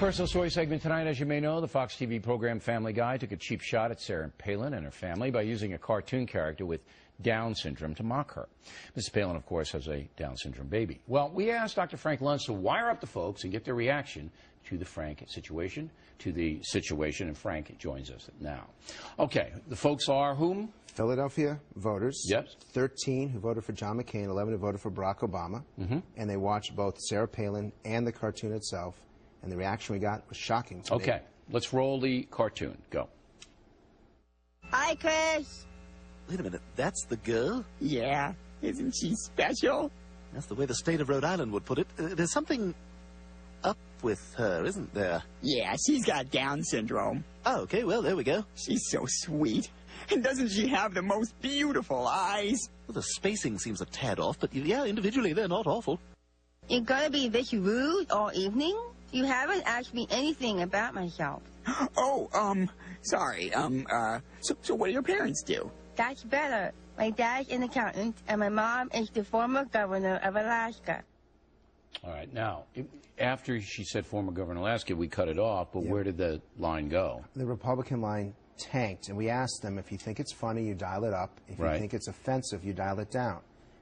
Personal story segment tonight. As you may know, the Fox TV program Family Guy took a cheap shot at Sarah Palin and her family by using a cartoon character with Down syndrome to mock her. Mrs. Palin, of course, has a Down syndrome baby. Well, we asked Dr. Frank Luntz to wire up the folks and get their reaction to the Frank situation, and Frank joins us now. Okay, the folks are whom? Philadelphia voters. Yes. 13 who voted for John McCain, 11 who voted for Barack Obama. And they watched both Sarah Palin and the cartoon itself. And the reaction we got was shocking to me. Okay, let's roll the cartoon. Go. Hi, Chris. Wait a minute, that's the girl? Yeah, isn't she special? That's the way the state of Rhode Island would put it. There's something up with her, isn't there? Yeah, she's got Down syndrome. Oh, okay, well, there we go. She's so sweet. And doesn't she have the most beautiful eyes? Well, the spacing seems a tad off, but yeah, individually they're not awful. You're gonna be this rude all evening? You haven't asked me anything about myself. Oh, sorry. So what do your parents do? That's better. My dad's an accountant, and my mom is the former governor of Alaska. All right. Now, after she said former governor of Alaska, we cut it off, but where did the line go? The Republican line tanked, and we asked them, if you think it's funny, you dial it up. If you think it's offensive, you dial it down.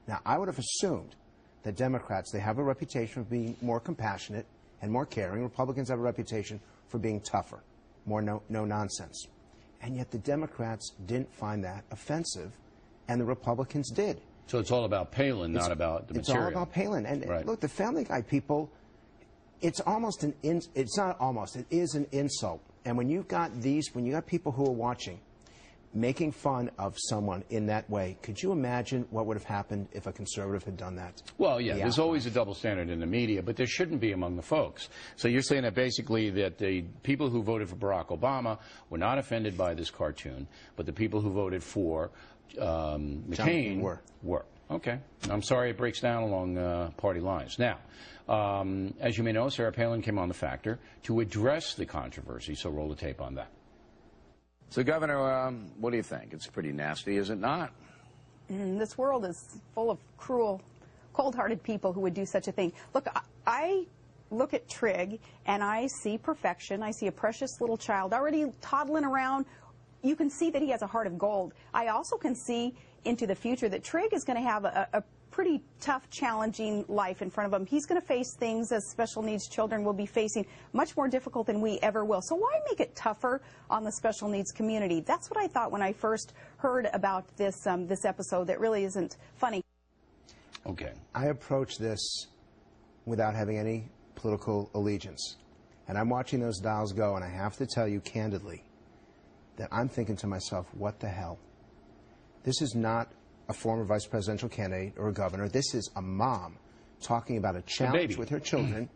Now, I would have assumed that Democrats, they have a reputation of being more compassionate and more caring. Republicans have a reputation for being tougher, more no-nonsense. And yet the Democrats didn't find that offensive, and the Republicans did. So it's all about Palin, not about the material. It's all about Palin. And look, the Family Guy people, it's almost an it's not almost, it is an insult. And when you've got people who are watching making fun of someone in that way, could you imagine what would have happened if a conservative had done that? Well, yeah, there's always a double standard in the media, but there shouldn't be among the folks. So you're saying that basically that the people who voted for Barack Obama were not offended by this cartoon, but the people who voted for McCain were. Okay. I'm sorry it breaks down along party lines. Now, as you may know, Sarah Palin came on The Factor to address the controversy, so roll the tape on that. So, Governor, what do you think? It's pretty nasty, is it not? This world is full of cruel, cold-hearted people who would do such a thing. Look, I look at Trig, and I see perfection. I see a precious little child already toddling around. You can see that he has a heart of gold. I also can see into the future that Trig is going to have a pretty tough, challenging life in front of him. He's going to face things as special needs children will be facing much more difficult than we ever will. So why make it tougher on the special needs community? That's what I thought when I first heard about this this episode that really isn't funny. Okay. I approach this without having any political allegiance. And I'm watching those dials go, and I have to tell you candidly that I'm thinking to myself, what the hell? This is not a former vice presidential candidate or a governor. This is a mom talking about a challenge with her children.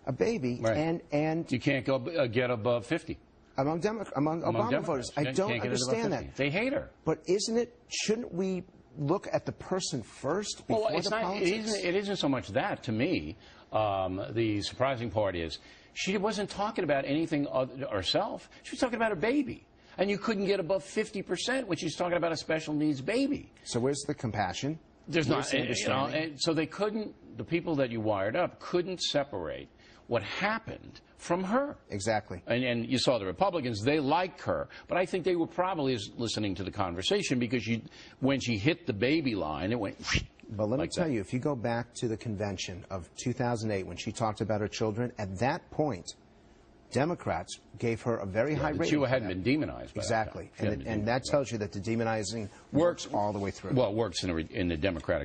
A baby. Right. And you can't go get above 50. Among Obama voters. I don't understand that. They hate her. But shouldn't we look at the person first before the politics? It isn't so much that, to me. The surprising part is she wasn't talking about anything other herself. She was talking about her baby. And you couldn't get above 50% when she's talking about a special needs baby. So where's the compassion? There's not. So they couldn't, the people that you wired up couldn't separate what happened from her. Exactly. And you saw the Republicans, they liked her. But I think they were probably listening to the conversation because when she hit the baby line, it went... But let me tell you, if you go back to the convention of 2008 when she talked about her children, at that point, Democrats gave her a very high rating. She hadn't been demonized. Exactly. And that tells you that the demonizing works all the way through. Well, it works in the Democratic